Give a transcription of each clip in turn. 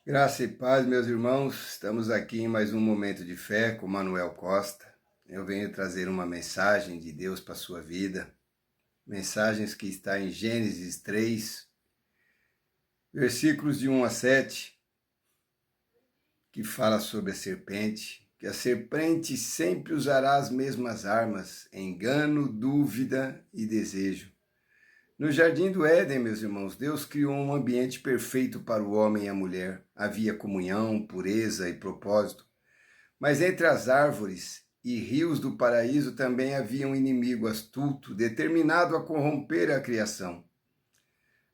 Graça e paz, meus irmãos. Estamos aqui em mais um Momento de Fé com Manuel Costa. Eu venho trazer uma mensagem de Deus para a sua vida. Mensagens que está em Gênesis 3, versículos de 1 a 7, que fala sobre a serpente, que a serpente sempre usará as mesmas armas, engano, dúvida e desejo. No jardim do Éden, meus irmãos, Deus criou um ambiente perfeito para o homem e a mulher. Havia comunhão, pureza e propósito. Mas entre as árvores e rios do paraíso também havia um inimigo astuto, determinado a corromper a criação.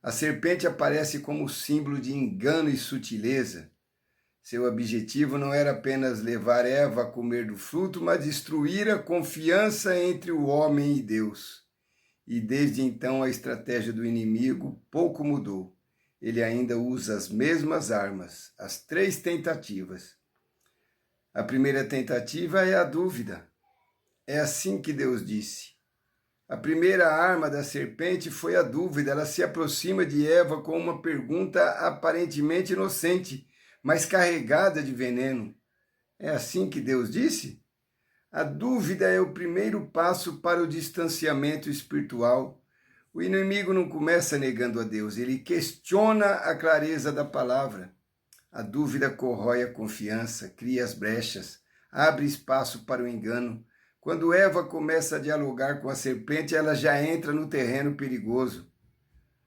A serpente aparece como símbolo de engano e sutileza. Seu objetivo não era apenas levar Eva a comer do fruto, mas destruir a confiança entre o homem e Deus. E desde então a estratégia do inimigo pouco mudou. Ele ainda usa as mesmas armas, as 3 tentativas. A primeira tentativa é a dúvida. É assim que Deus disse. A primeira arma da serpente foi a dúvida. Ela se aproxima de Eva com uma pergunta aparentemente inocente, mas carregada de veneno. É assim que Deus disse? A dúvida é o primeiro passo para o distanciamento espiritual. O inimigo não começa negando a Deus, ele questiona a clareza da palavra. A dúvida corrói a confiança, cria as brechas, abre espaço para o engano. Quando Eva começa a dialogar com a serpente, ela já entra no terreno perigoso.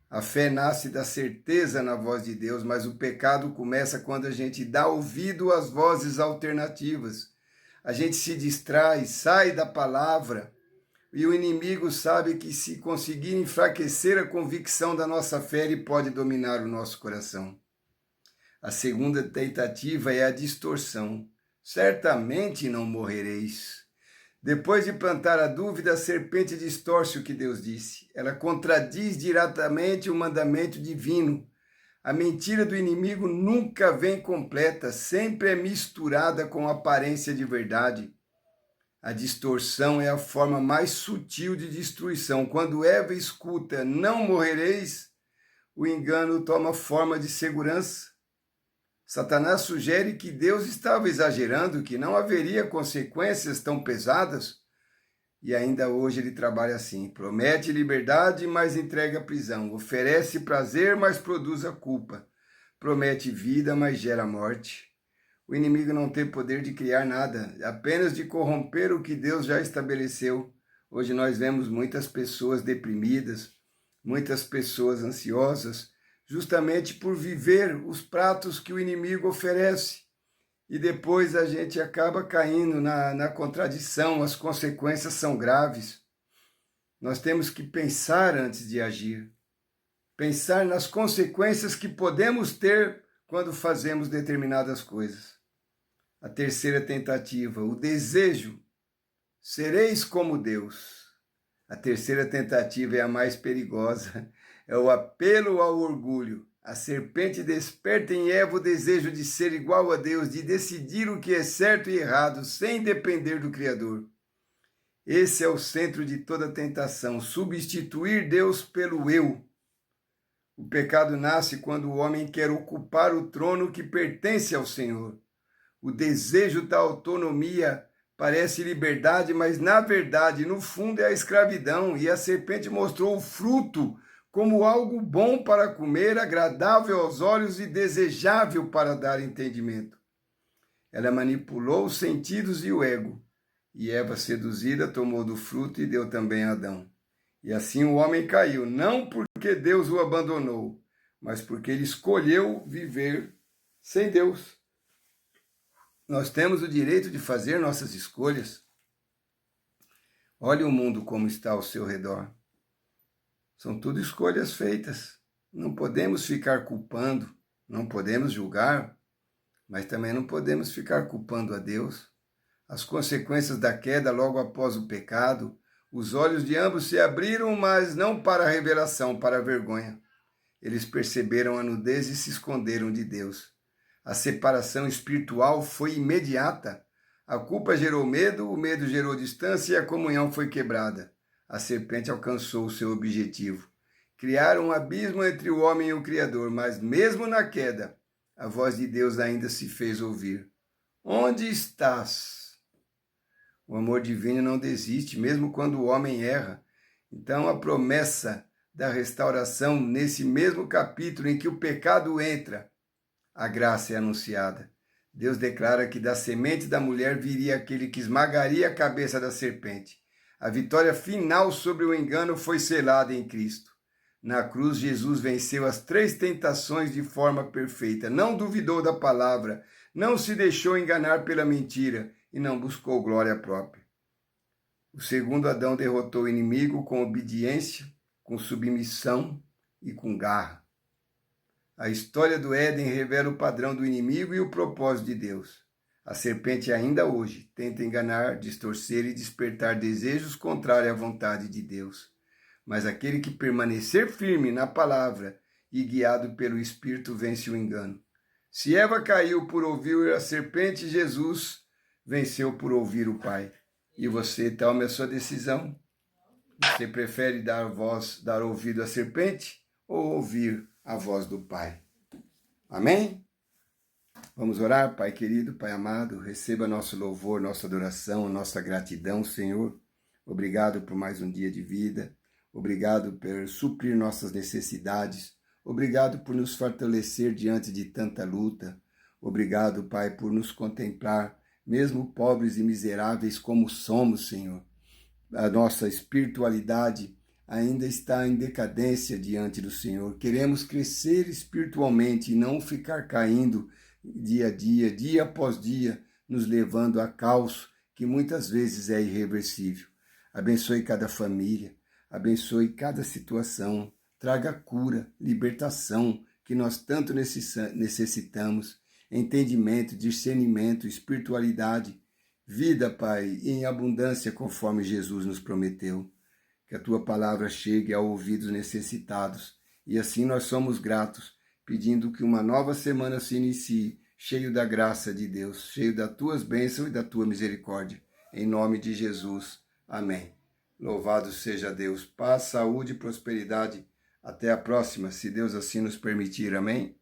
A fé nasce da certeza na voz de Deus, mas o pecado começa quando a gente dá ouvido às vozes alternativas. A gente se distrai, sai da palavra, e o inimigo sabe que se conseguir enfraquecer a convicção da nossa fé, ele pode dominar o nosso coração. A segunda tentativa é a distorção. Certamente não morrereis. Depois de plantar a dúvida, a serpente distorce o que Deus disse. Ela contradiz diretamente o mandamento divino. A mentira do inimigo nunca vem completa, sempre é misturada com aparência de verdade. A distorção é a forma mais sutil de destruição. Quando Eva escuta, não morrereis, o engano toma forma de segurança. Satanás sugere que Deus estava exagerando, que não haveria consequências tão pesadas. E ainda hoje ele trabalha assim, promete liberdade, mas entrega prisão, oferece prazer, mas produz a culpa, promete vida, mas gera morte. O inimigo não tem poder de criar nada, apenas de corromper o que Deus já estabeleceu. Hoje nós vemos muitas pessoas deprimidas, muitas pessoas ansiosas, justamente por viver os pratos que o inimigo oferece. E depois a gente acaba caindo na contradição, as consequências são graves. Nós temos que pensar antes de agir. Pensar nas consequências que podemos ter quando fazemos determinadas coisas. A terceira tentativa, o desejo. Sereis como Deus. A terceira tentativa é a mais perigosa. É o apelo ao orgulho. A serpente desperta em Eva o desejo de ser igual a Deus, de decidir o que é certo e errado, sem depender do Criador. Esse é o centro de toda tentação, substituir Deus pelo eu. O pecado nasce quando o homem quer ocupar o trono que pertence ao Senhor. O desejo da autonomia parece liberdade, mas na verdade, no fundo, é a escravidão, e a serpente mostrou o fruto como algo bom para comer, agradável aos olhos e desejável para dar entendimento. Ela manipulou os sentidos e o ego, e Eva, seduzida, tomou do fruto e deu também a Adão. E assim o homem caiu, não porque Deus o abandonou, mas porque ele escolheu viver sem Deus. Nós temos o direito de fazer nossas escolhas. Olhe o mundo como está ao seu redor. São tudo escolhas feitas. Não podemos ficar culpando, não podemos julgar, mas também não podemos ficar culpando a Deus. As consequências da queda logo após o pecado, os olhos de ambos se abriram, mas não para a revelação, para a vergonha. Eles perceberam a nudez e se esconderam de Deus. A separação espiritual foi imediata. A culpa gerou medo, o medo gerou distância e a comunhão foi quebrada. A serpente alcançou o seu objetivo. Criar um abismo entre o homem e o Criador, mas mesmo na queda, a voz de Deus ainda se fez ouvir. Onde estás? O amor divino não desiste, mesmo quando o homem erra. Então, a promessa da restauração, nesse mesmo capítulo em que o pecado entra, a graça é anunciada. Deus declara que da semente da mulher viria aquele que esmagaria a cabeça da serpente. A vitória final sobre o engano foi selada em Cristo. Na cruz, Jesus venceu as 3 tentações de forma perfeita. Não duvidou da palavra, não se deixou enganar pela mentira e não buscou glória própria. O segundo Adão derrotou o inimigo com obediência, com submissão e com garra. A história do Éden revela o padrão do inimigo e o propósito de Deus. A serpente ainda hoje tenta enganar, distorcer e despertar desejos contrários à vontade de Deus. Mas aquele que permanecer firme na palavra e guiado pelo Espírito vence o engano. Se Eva caiu por ouvir a serpente, Jesus venceu por ouvir o Pai. E você, tome a sua decisão. Você prefere dar ouvido à serpente ou ouvir a voz do Pai? Amém? Vamos orar, Pai querido, Pai amado, receba nosso louvor, nossa adoração, nossa gratidão, Senhor. Obrigado por mais um dia de vida. Obrigado por suprir nossas necessidades. Obrigado por nos fortalecer diante de tanta luta. Obrigado, Pai, por nos contemplar, mesmo pobres e miseráveis como somos, Senhor. A nossa espiritualidade ainda está em decadência diante do Senhor. Queremos crescer espiritualmente e não ficar caindo dia a dia após dia, nos levando a caos que muitas vezes é irreversível. Abençoe cada família, abençoe cada situação, traga cura, libertação, que nós tanto necessitamos, entendimento, discernimento, espiritualidade, vida, Pai, em abundância conforme Jesus nos prometeu. Que a Tua palavra chegue a ouvidos necessitados e assim nós somos gratos, pedindo que uma nova semana se inicie, cheio da graça de Deus, cheio das Tuas bênçãos e da Tua misericórdia. Em nome de Jesus. Amém. Louvado seja Deus. Paz, saúde e prosperidade. Até a próxima, se Deus assim nos permitir. Amém.